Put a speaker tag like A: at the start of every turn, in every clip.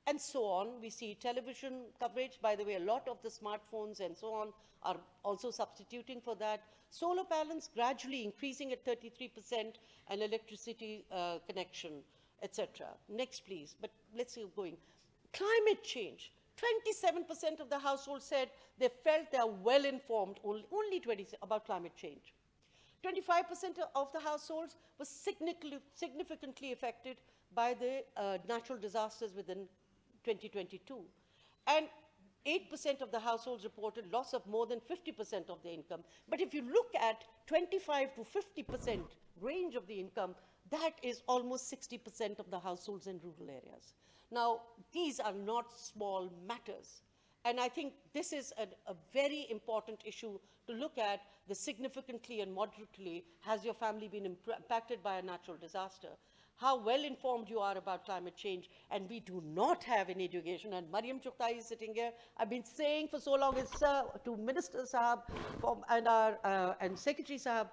A: and so on. We see television coverage. By the way, a lot of the smartphones and so on are also substituting for that. Solar panels gradually increasing at 33%, and electricity connection, etc. Next, please. But let's keep going. Climate change. 27% of the households said they felt they are well informed, only 20 about climate change. 25% of the households were significantly affected by the natural disasters within 2022. And 8% of the households reported loss of more than 50% of their income. But if you look at 25 to 50% range of the income, that is almost 60% of the households in rural areas. Now, these are not small matters. And I think this is a very important issue to look at. The significantly and moderately, has your family been impacted by a natural disaster? How well informed you are about climate change, and we do not have any education. And Mariam Chuktai is sitting here. I've been saying for so long, to Minister Sahab and Secretary Sahab,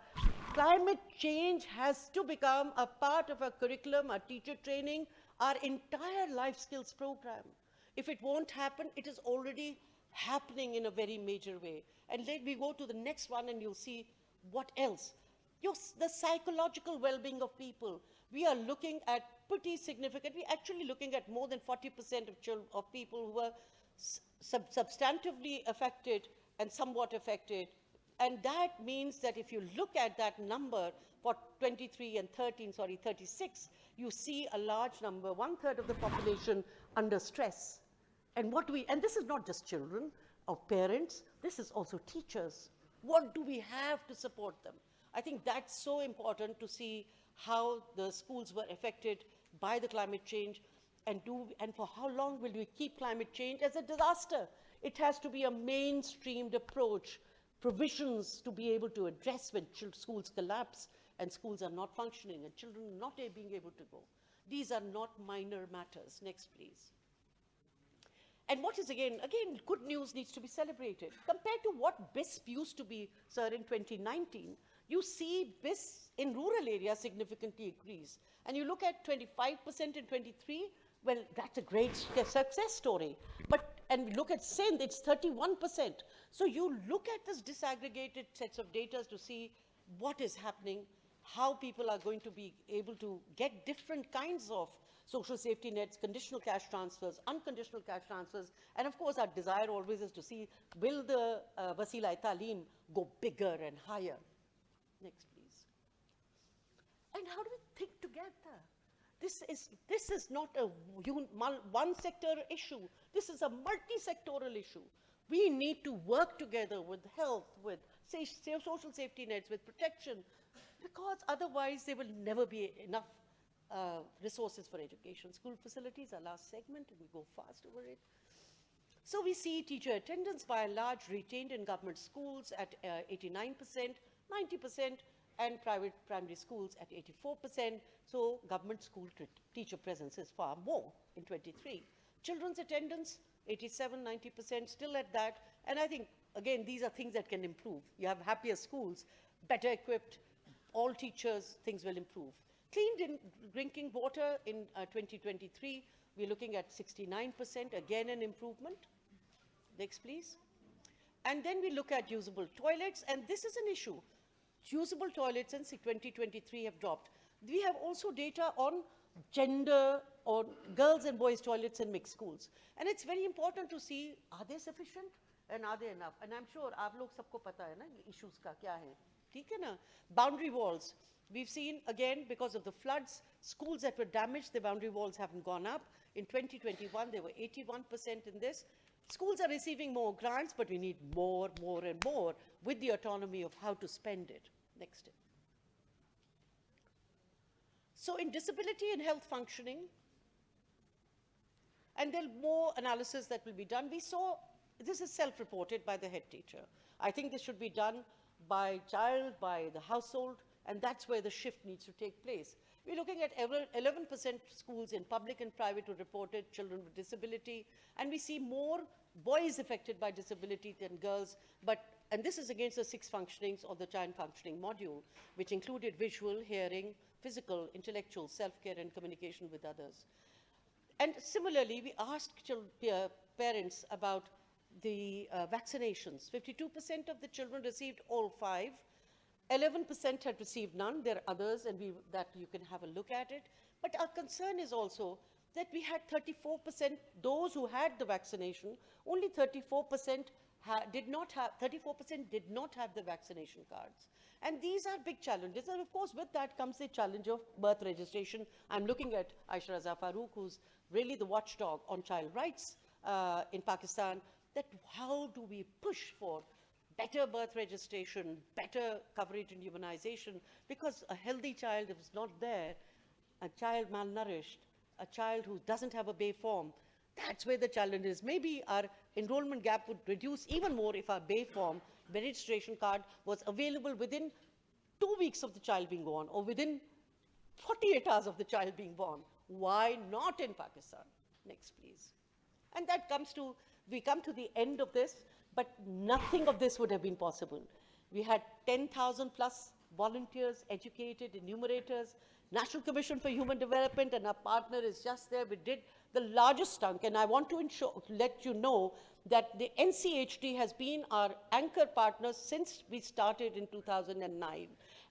A: climate change has to become a part of our curriculum, our teacher training, our entire life skills program. If it won't happen, it is already happening in a very major way. And let me go to the next one, and you'll see what else. The psychological well-being of people. We are looking at pretty significant, we're actually looking at more than 40% of people who are substantively affected and somewhat affected. And that means that if you look at that number for 23 and 36, you see a large number, 1/3 of the population under stress. And and this is not just children or parents, this is also teachers. What do we have to support them? I think that's so important to see how the schools were affected by the climate change, and for how long will we keep climate change as a disaster? It has to be a mainstreamed approach, provisions to be able to address when schools collapse and schools are not functioning and children not being able to go. These are not minor matters. Next, please. And what is again, good news needs to be celebrated. Compared to what BISP used to be, sir, in 2019, you see BIS in rural areas significantly increase. And you look at 25% in 23, well, that's a great success story. And look at Sindh, it's 31%. So you look at this disaggregated sets of data to see what is happening, how people are going to be able to get different kinds of social safety nets, conditional cash transfers, unconditional cash transfers. And of course, our desire always is to see, will the Wasila-e-Taaleem go bigger and higher? Next, please. And how do we think together? This is not a one sector issue. This is a multi-sectoral issue. We need to work together with health, with social safety nets, with protection, because otherwise there will never be enough resources for education. School facilities, our last segment, and we go fast over it. So we see teacher attendance by and large retained in government schools at 89%, 90%, and private primary schools at 84%. So government school teacher presence is far more in 23. Children's attendance, 87, 90%, still at that. And I think, again, these are things that can improve. You have happier schools, better equipped, all teachers, things will improve. Clean drinking water in 2023, we're looking at 69%, again an improvement. Next, please. And then we look at usable toilets, and this is an issue. Usable toilets in 2023 have dropped. We have also data on gender or girls and boys toilets in mixed schools. And it's very important to see, are they sufficient and are they enough? And I'm sure aap log sabko pata hai na issues ka kya hai. Theek hai na? Boundary walls. We've seen, again, because of the floods, schools that were damaged, the boundary walls haven't gone up. In 2021, they were 81% in this. Schools are receiving more grants, but we need more and more with the autonomy of how to spend it. Next. So in disability and health functioning, and there's more analysis that will be done. We saw, this is self-reported by the head teacher. I think this should be done by child, by the household, and that's where the shift needs to take place. We're looking at 11% schools in public and private who reported children with disability, and we see more boys affected by disability than girls, and this is against the 6 functionings of the child functioning module, which included visual, hearing, physical, intellectual, self-care, and communication with others. And similarly, we asked parents about the vaccinations. 52% of the children received all 5. 11% had received none. There are others, and that you can have a look at it. But our concern is also that we had 34%, those who had the vaccination, only 34% did not have, 34% did not have the vaccination cards. And these are big challenges. And of course, with that comes the challenge of birth registration. I'm looking at Aisha Raza Farooq, who's really the watchdog on child rights in Pakistan, that how do we push for better birth registration, better coverage and immunization, because a healthy child, if it's not there, a child malnourished, a child who doesn't have a bay form, that's where the challenge is. Maybe our enrollment gap would reduce even more if our bay form registration card was available within 2 weeks of the child being born, or within 48 hours of the child being born. Why not in Pakistan? Next, please. And that comes to, we come to the end of this, but nothing of this would have been possible. We had 10,000 plus volunteers, educated, enumerators, National Commission for Human Development, and our partner is just there. We did the largest chunk, and I want to let you know that the NCHD has been our anchor partner since we started in 2009.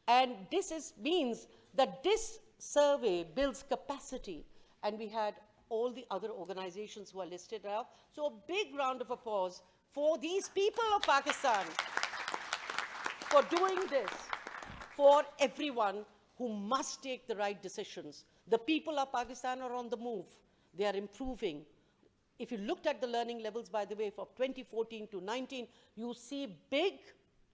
A: And this means that this survey builds capacity, and we had all the other organizations who are listed out. So a big round of applause for these people of Pakistan for doing this, for everyone who must take the right decisions. The people of Pakistan are on the move. They are improving. If you looked at the learning levels, by the way, from 2014 to 19, you see big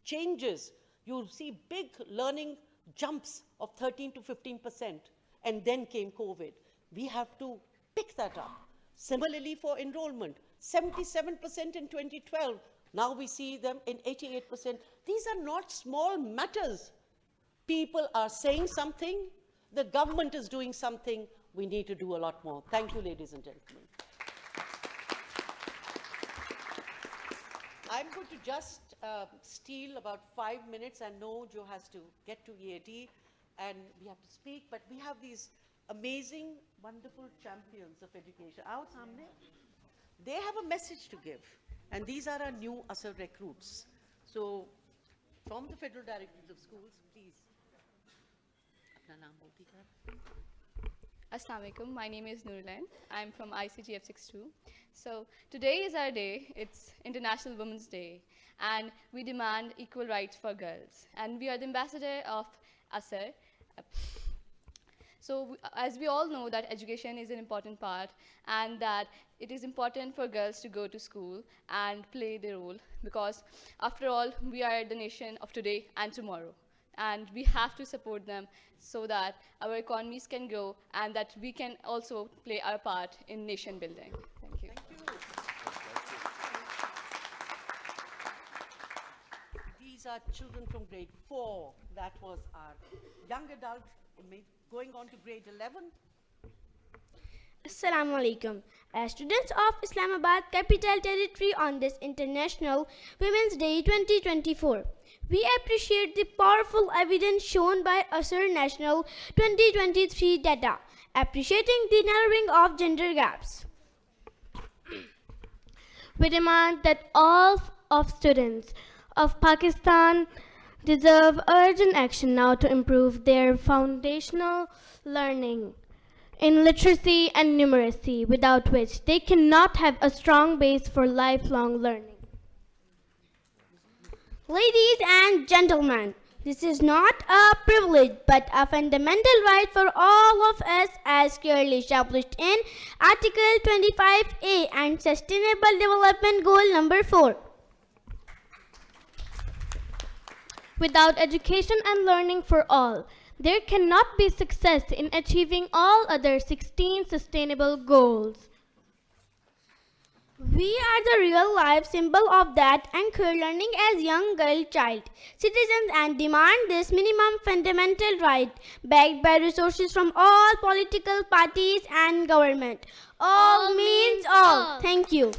A: changes. You see big learning jumps of 13 to 15%. And then came COVID. We have to pick that up. Similarly for enrollment, 77% in 2012. Now we see them in 88%. These are not small matters. People are saying something. The government is doing something. We need to do a lot more. Thank you, ladies and gentlemen. I'm going to just steal about 5 minutes. I know Joe has to get to EAD and we have to speak, but we have these amazing, wonderful champions of education. Aao samne. They have a message to give, and these are our new ASER recruits. So, from the Federal Directorate of Schools, please. Apna naam bol dijiye.
B: Assalamu alaikum. My name is Nurulain. I'm from ICGF 62. So today is our day. It's International Women's Day, and we demand equal rights for girls. And we are the ambassador of ASER. So as we all know that education is an important part, and that it is important for girls to go to school and play their role, because after all, we are the nation of today and tomorrow. And we have to support them so that our economies can grow and that we can also play our part in nation building. Thank you.
A: Thank you. These are children from grade 4. That was our young adult going on to grade 11.
C: Assalamu alaikum. As students of Islamabad Capital Territory on this International Women's Day 2024, we appreciate the powerful evidence shown by ASER National 2023 data, appreciating the narrowing of gender gaps. We demand that all of students of Pakistan deserve urgent action now to improve their foundational learning in literacy and numeracy, without which they cannot have a strong base for lifelong learning. Ladies and gentlemen, this is not a privilege but a fundamental right for all of us, as clearly established in Article 25A and Sustainable Development Goal number 4. Without education and learning for all, there cannot be success in achieving all other 16 sustainable goals. We are the real life symbol of that anchor learning as young girl child, citizens, and demand this minimum fundamental right backed by resources from all political parties and government. All means all. Thank you.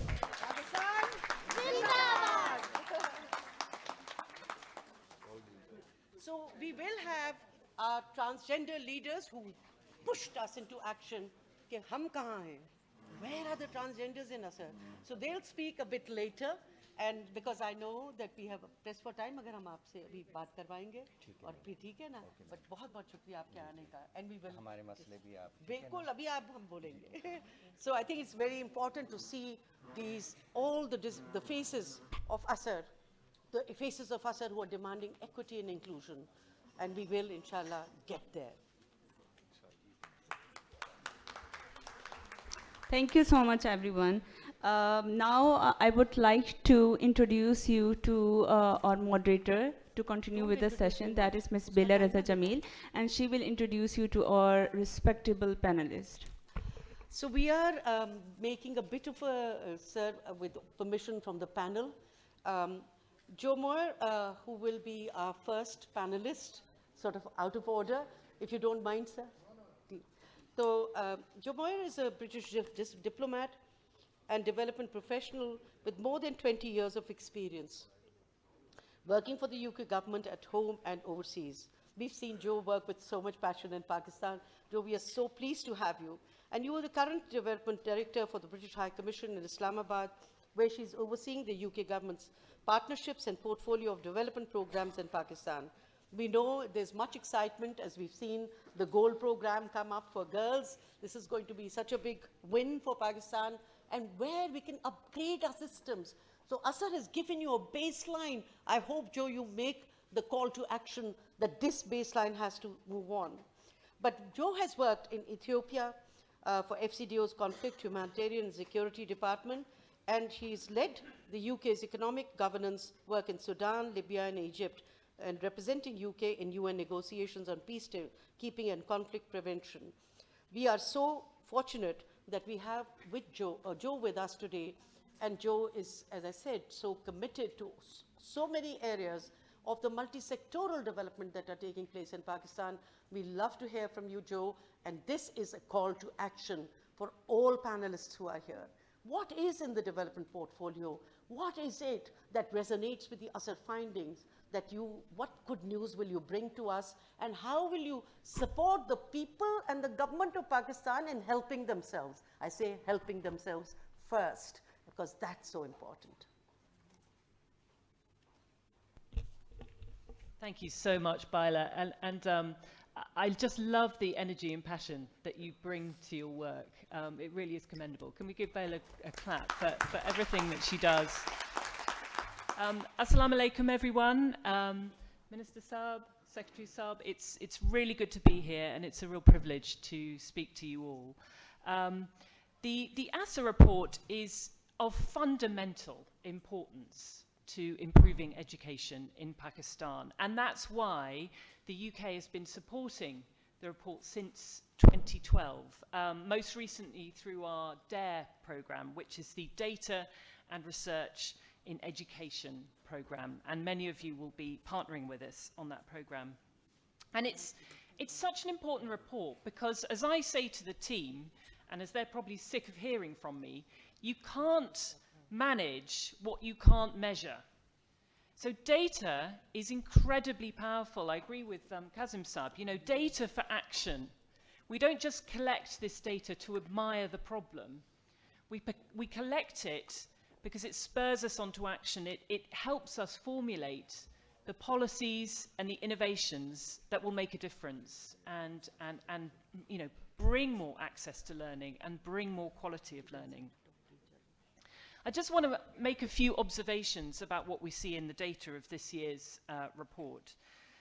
A: So we will have our transgender leaders who pushed us into action. Ke hum kahan hain? Where are the transgenders in ASER? So they'll speak a bit later, and because I know that we have press for time, अगर हम आपसे अभी बात करवाएंगे और फिर ठीक है ना, but बहुत बहुत शुक्रिया आपके आने का, and we will
D: हमारे मसले भी आप
A: बिल्कुल अभी आप हम बोलेंगे. So I think it's very important to see these all the faces of ASER, the faces of ASER who are demanding equity and inclusion, and we will inshallah get there.
E: Thank you so much, everyone. Now, I would like to introduce you to our moderator to continue with the session. That is Ms. Bela Raza Jamil, and she will introduce you to our respectable panelists.
A: So we are making a bit of a, sir, with permission from the panel. Joe Moore, who will be our first panelist, sort of out of order, if you don't mind, sir. So, Joe Moore is a British diplomat and development professional with more than 20 years of experience working for the UK government at home and overseas. We've seen Joe work with so much passion in Pakistan. Joe, we are so pleased to have you. And you are the current development director for the British High Commission in Islamabad, where she's overseeing the UK government's partnerships and portfolio of development programs in Pakistan. We know there's much excitement as we've seen the gold program come up for girls. This is going to be such a big win for Pakistan, and where we can upgrade our systems. So ASER has given you a baseline. I hope, Joe, you make the call to action that this baseline has to move on. But Joe has worked in Ethiopia for FCDO's Conflict, Humanitarian and Security Department, and he's led the UK's economic governance work in Sudan, Libya, and Egypt, and representing UK in UN negotiations on peacekeeping and conflict prevention. We are so fortunate that we have with Joe with us today, and Joe is, as I said, so committed to so many areas of the multi-sectoral development that are taking place in Pakistan. We love to hear from you, Joe, and this is a call to action for all panelists who are here. What is in the development portfolio? What is it that resonates with the ASER findings? What good news will you bring to us, and how will you support the people and the government of Pakistan in helping themselves? I say helping themselves first, because that's so important.
F: Thank you so much, Baila, and I just love the energy and passion that you bring to your work. It really is commendable. Can we give Baila a clap for everything that she does? Assalamu alaikum, everyone. Minister Saab, Secretary Saab, it's really good to be here, and it's a real privilege to speak to you all. The ASER report is of fundamental importance to improving education in Pakistan, and that's why the UK has been supporting the report since 2012, most recently through our DARE programme, which is the Data and Research in Education programme, and many of you will be partnering with us on that programme. And it's such an important report because, as I say to the team, and as they're probably sick of hearing from me, you can't manage what you can't measure. So data is incredibly powerful. I agree with Kazim Saab, you know, data for action. We don't just collect this data to admire the problem. We collect it because it spurs us onto action. It helps us formulate the policies and the innovations that will make a difference and you know, bring more access to learning and bring more quality of learning. I just want to make a few observations about what we see in the data of this year's report.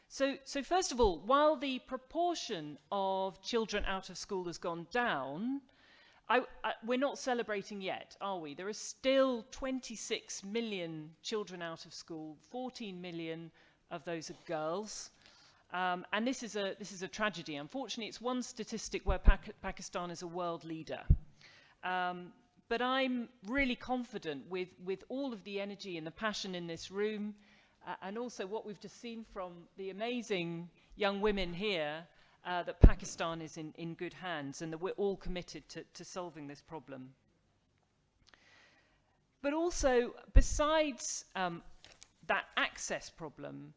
F: So first of all, while the proportion of children out of school has gone down, we're not celebrating yet, are we? There are still 26 million children out of school, 14 million of those are girls. And this is a tragedy. Unfortunately, it's one statistic where Pakistan is a world leader. But I'm really confident with all of the energy and the passion in this room, and also what we've just seen from the amazing young women here, that Pakistan is in good hands and that we're all committed to solving this problem. But also, besides that access problem,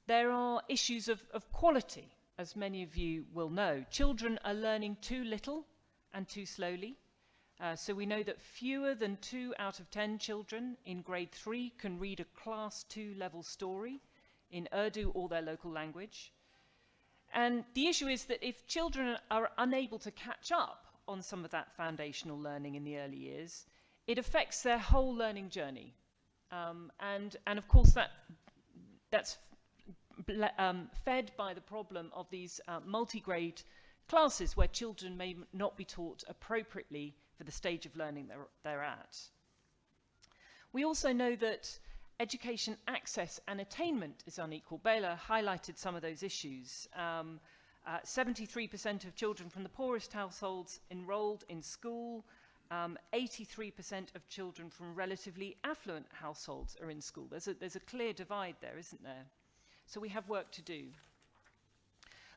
F: there are issues of quality, as many of you will know. Children are learning too little and too slowly. So we know that fewer than 2 out of 10 children in grade 3 can read a class 2 level story in Urdu or their local language. And the issue is that if children are unable to catch up on some of that foundational learning in the early years, it affects their whole learning journey. And of course that's fed by the problem of these multi-grade classes where children may not be taught appropriately for the stage of learning they're at. We also know that education access and attainment is unequal. Bela highlighted some of those issues. 73% of children from the poorest households enrolled in school. 83% of children from relatively affluent households are in school. There's a clear divide there, isn't there? So we have work to do.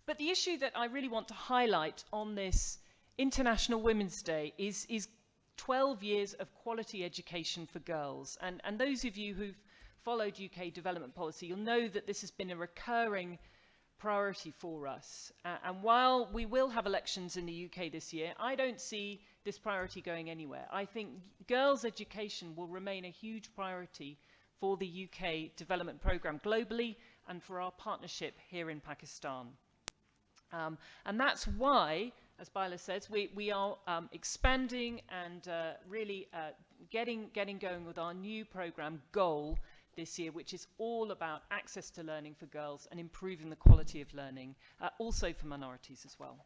F: But the issue that I really want to highlight on this International Women's Day is 12 years of quality education for girls. And those of you who've followed UK development policy, you'll know that this has been a recurring priority for us. And while we will have elections in the UK this year, I don't see this priority going anywhere. I think girls' education will remain a huge priority for the UK development programme globally and for our partnership here in Pakistan. And that's why, as Baila says, we are expanding and really getting going with our new programme goal this year, which is all about access to learning for girls and improving the quality of learning, also for minorities as well.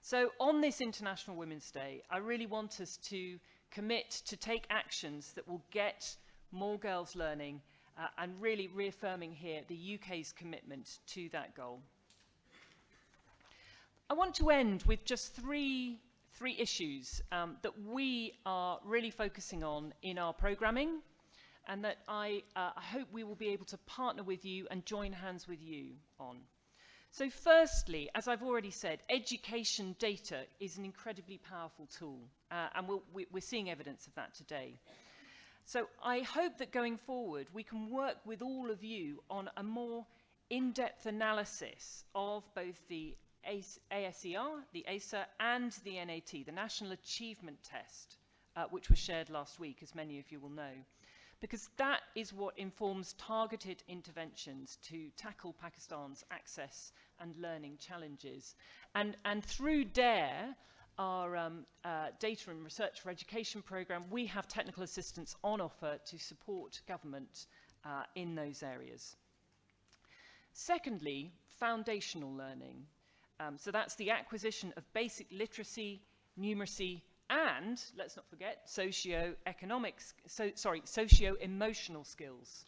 F: So on this International Women's Day, I really want us to commit to take actions that will get more girls learning and really reaffirming here the UK's commitment to that goal. I want to end with just three issues that we are really focusing on in our programming, and that I hope we will be able to partner with you and join hands with you on. So firstly, as I've already said, education data is an incredibly powerful tool, and we're seeing evidence of that today. So I hope that going forward we can work with all of you on a more in-depth analysis of both the ASER, the ASER, and the NAT, the National Achievement Test, which was shared last week, as many of you will know, because that is what informs targeted interventions to tackle Pakistan's access and learning challenges. And through DARE, our Data and Research for Education programme, we have technical assistance on offer to support government in those areas. Secondly, foundational learning. So that's the acquisition of basic literacy, numeracy, and, let's not forget, socio-emotional skills.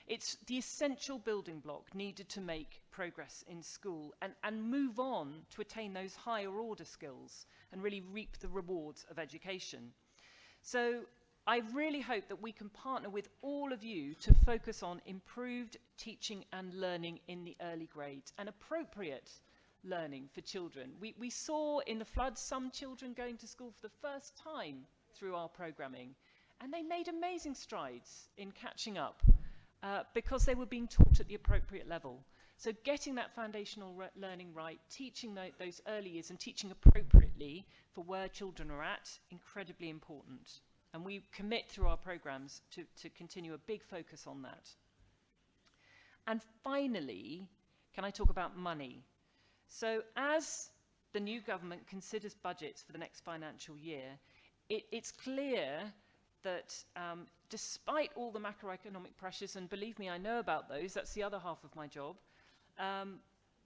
F: It's the essential building block needed to make progress in school and move on to attain those higher order skills and really reap the rewards of education. So I really hope that we can partner with all of you to focus on improved teaching and learning in the early grades and appropriate learning for children. We saw in the floods some children going to school for the first time through our programming, and they made amazing strides in catching up because they were being taught at the appropriate level. So getting that foundational learning right, teaching those early years and teaching appropriately for where children are at, incredibly important. And we commit through our programs to continue a big focus on that. And finally, can I talk about money? So as the new government considers budgets for the next financial year, it's clear that despite all the macroeconomic pressures, and believe me, I know about those, that's the other half of my job,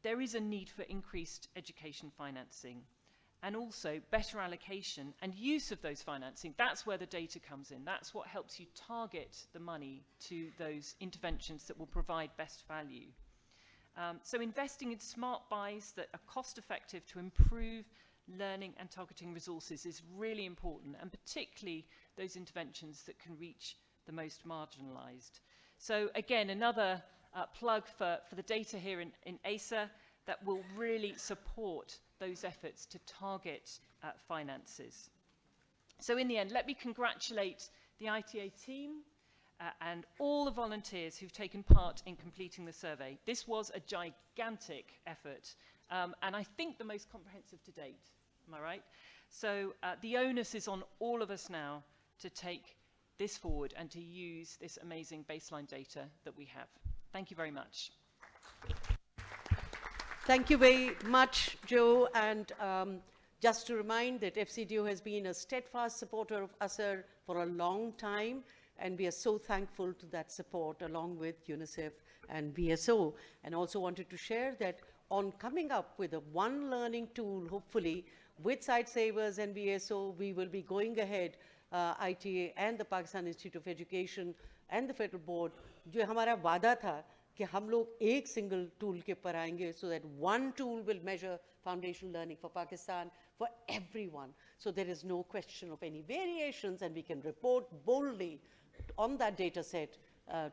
F: there is a need for increased education financing and also better allocation and use of those financing. That's where the data comes in. That's what helps you target the money to those interventions that will provide best value. So investing in smart buys that are cost effective to improve learning and targeting resources is really important, and particularly those interventions that can reach the most marginalised. So again, another plug for the data here in ASER that will really support those efforts to target finances. So in the end, let me congratulate the ITA team and all the volunteers who've taken part in completing the survey. This was a gigantic effort, and I think the most comprehensive to date. Am I right? So the onus is on all of us now to take this forward and to use this amazing baseline data that we have. Thank you very much.
A: Thank you very much, Joe. And just to remind that FCDO has been a steadfast supporter of ASER for a long time, and we are so thankful to that support along with UNICEF and BSO. And also wanted to share that on coming up with a one learning tool, hopefully, with Site Savers and BSO, we will be going ahead, ITA and the Pakistan Institute of Education and the Federal Board, जो हमारा वादा था कि हम लोग एक single tool के पर आएंगे, so that one tool will measure foundational learning for Pakistan for everyone. So there is no question of any variations, and we can report boldly on that data set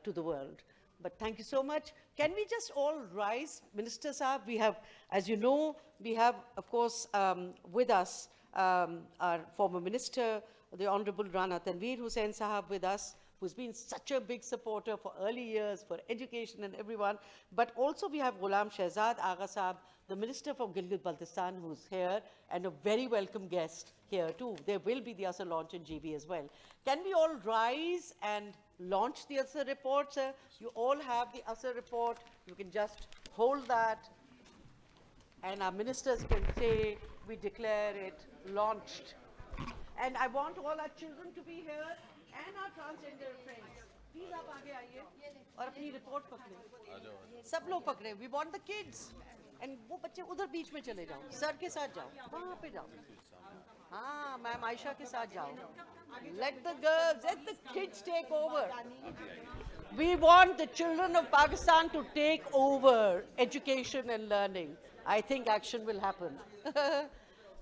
A: to the world. But thank you so much. Can we just all rise? Minister Saab, we have, as you know, we have, of course, with us our former minister, the Honorable Rana Tanveer Hussain Sahab with us, who's been such a big supporter for early years, for education and everyone. But also we have Ghulam Shehzad Agha Sahab, the Minister for Gilgit-Baltistan, who's here, and a very welcome guest here too. There will be the ASER launch in GB as well. Can we all rise and launch the ASER report, sir? You all have the ASER report. You can just hold that, and our ministers can say, we declare it launched. And I want all our children to be here and our transgender friends. Please आप आगे आइए और अपनी report पकड़ें. सब लोग पकड़ें. We want the kids. And वो बच्चे उधर बीच में चले जाओ. सर के साथ जाओ. वहाँ पे जाओ. हाँ, मैम आयशा के साथ जाओ. Let the girls, let the kids take over. We want the children of Pakistan to take over education and learning. I think action will happen.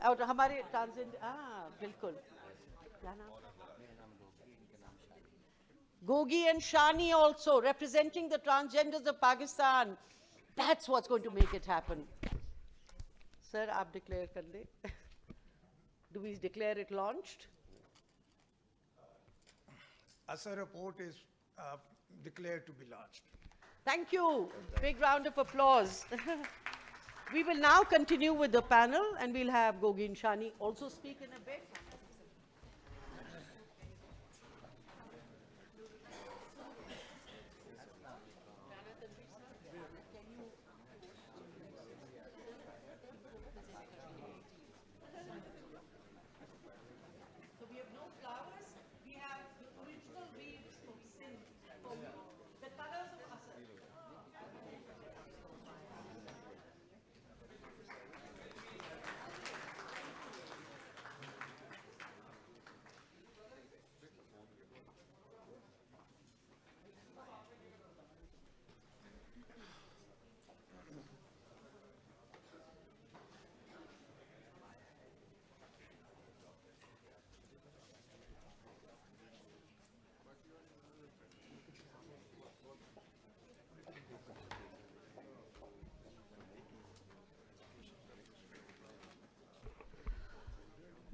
A: और हमारे transgender, बिल्कुल. क्या नाम? Gogi and Shani also representing the transgenders of Pakistan. That's what's going to make it happen. Sir, aap declare kar le. Do we declare it launched?
D: ASER report is declared to be launched.
A: Thank you. Big round of applause. We will now continue with the panel, and we'll have Gogi and Shani also speak in a bit.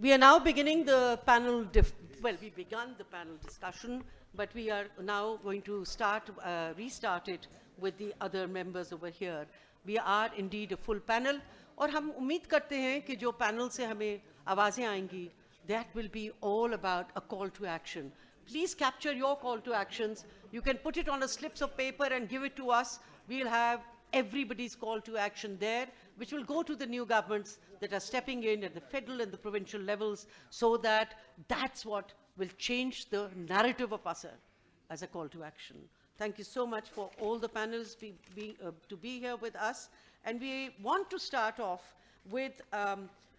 A: We are now beginning the panel, well, we began the panel discussion, but we are now going to restart it with the other members over here. We are indeed a full panel, और हम उम्मीद करते हैं कि जो panel से हमें आवाजें आएंगी, that will be all about a call to action. Please capture your call to actions. You can put it on a slips of paper and give it to us. We'll have everybody's call to action there, which will go to the new governments that are stepping in at the federal and the provincial levels, so that that's what will change the narrative of ASER as a call to action. Thank you so much for all the panels to be here with us. And we want to start off with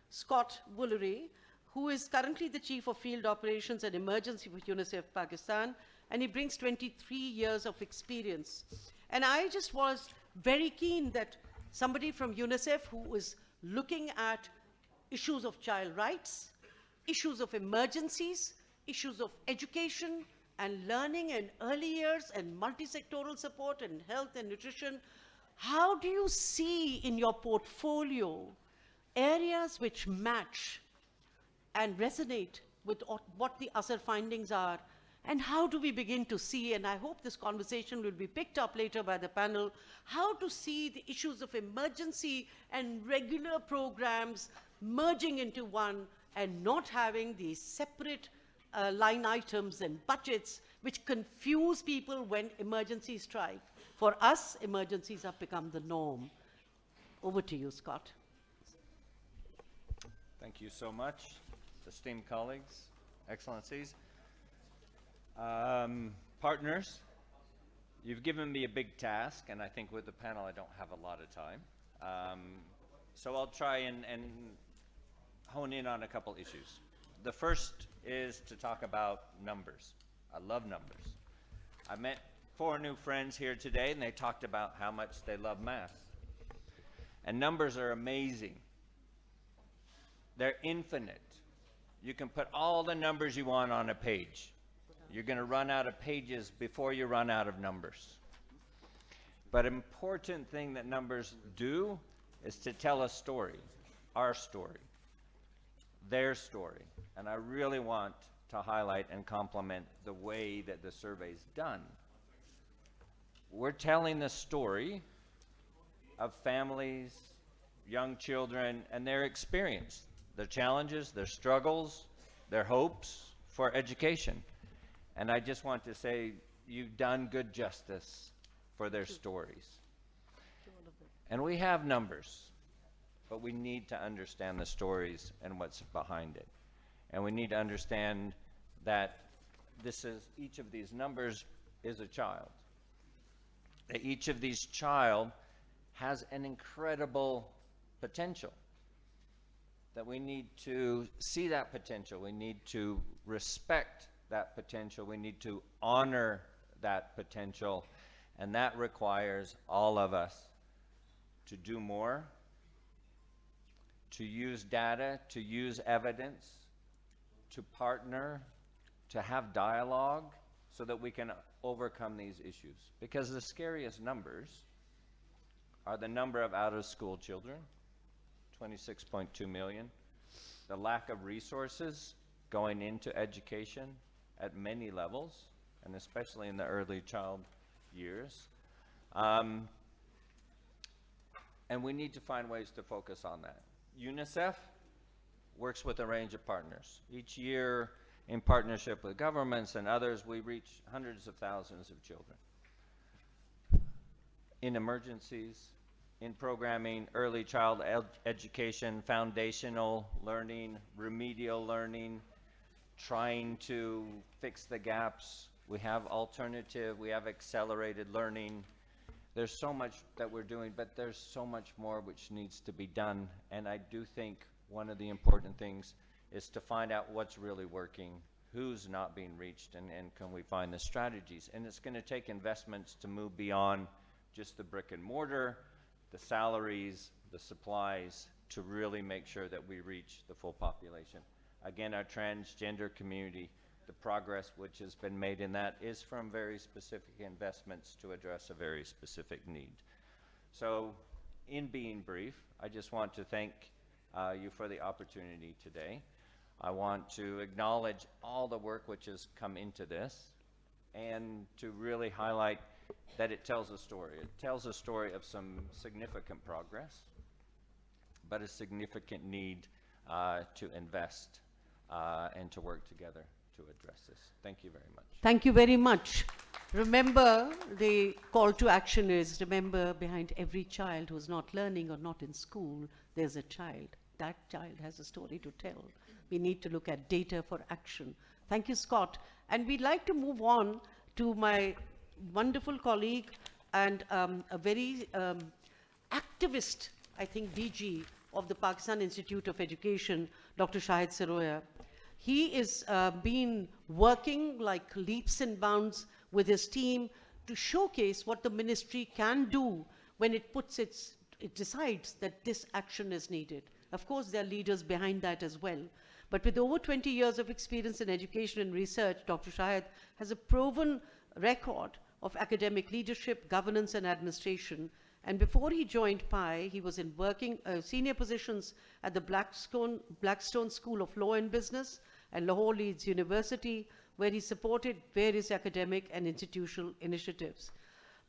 A: Scott Woolery, who is currently the Chief of Field Operations and Emergency for UNICEF Pakistan, and he brings 23 years of experience. And I just was very keen that somebody from UNICEF who is looking at issues of child rights, issues of emergencies, issues of education and learning and early years and multi-sectoral support and health and nutrition, how do you see in your portfolio areas which match and resonate with what the ASER findings are? And how do we begin to see, and I hope this conversation will be picked up later by the panel, how to see the issues of emergency and regular programs merging into one and not having these separate line items and budgets which confuse people when emergencies strike. For us, emergencies have become the norm. Over to you, Scott.
G: Thank you so much, esteemed colleagues, excellencies. Partners, you've given me a big task, and I think with the panel I don't have a lot of time. So I'll try and hone in on a couple issues. The first is to talk about numbers. I love numbers. I met 4 new friends here today, and they talked about how much they love math. And numbers are amazing. They're infinite. You can put all the numbers you want on a page. You're going to run out of pages before you run out of numbers. But an important thing that numbers do is to tell a story, our story, their story. And I really want to highlight and compliment the way that the survey's done. We're telling the story of families, young children, and their experience, their challenges, their struggles, their hopes for education. And I just want to say you've done good justice for their stories. And we have numbers, but we need to understand the stories and what's behind it. And we need to understand that each of these numbers is a child. That each of these child has an incredible potential. That we need to see that potential. We need to respect that potential. We need to honor that potential. And that requires all of us to do more, to use data, to use evidence, to partner, to have dialogue so that we can overcome these issues. Because the scariest numbers are the number of out-of-school children, 26.2 million, the lack of resources going into education at many levels, and especially in the early child years. And we need to find ways to focus on that. UNICEF works with a range of partners. Each year, in partnership with governments and others, we reach hundreds of thousands of children. In emergencies, in programming, early child education, foundational learning, remedial learning, trying to fix the gaps. We have alternative, we have accelerated learning. There's so much that we're doing, but there's so much more which needs to be done. And I do think one of the important things is to find out what's really working, who's not being reached, and can we find the strategies. And it's going to take investments to move beyond just the brick and mortar, the salaries, the supplies, to really make sure that we reach the full population. Again, our transgender community, the progress which has been made in that is from very specific investments to address a very specific need. So, in being brief, I just want to thank you for the opportunity today. I want to acknowledge all the work which has come into this and to really highlight that it tells a story. It tells a story of some significant progress, but a significant need to invest and to work together to address this. Thank you very much.
A: Thank you very much. Remember, the call to action is, remember, behind every child who's not learning or not in school, there's a child. That child has a story to tell. We need to look at data for action. Thank you, Scott. And we'd like to move on to my wonderful colleague and a very activist, I think, DG of the Pakistan Institute of Education, Dr. Shahid Saroya. He is been working like leaps and bounds with his team to showcase what the ministry can do when it decides that this action is needed. Of course, there are leaders behind that as well. But with over 20 years of experience in education and research, Dr. Shahid has a proven record of academic leadership, governance, and administration. And before he joined PI, he was in working senior positions at the Blackstone School of Law and Business and Lahore Leeds University, where he supported various academic and institutional initiatives.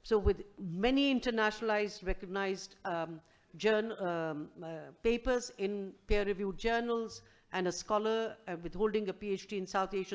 A: So with many internationalized, recognized papers in peer-reviewed journals and a scholar with holding a PhD in South Asian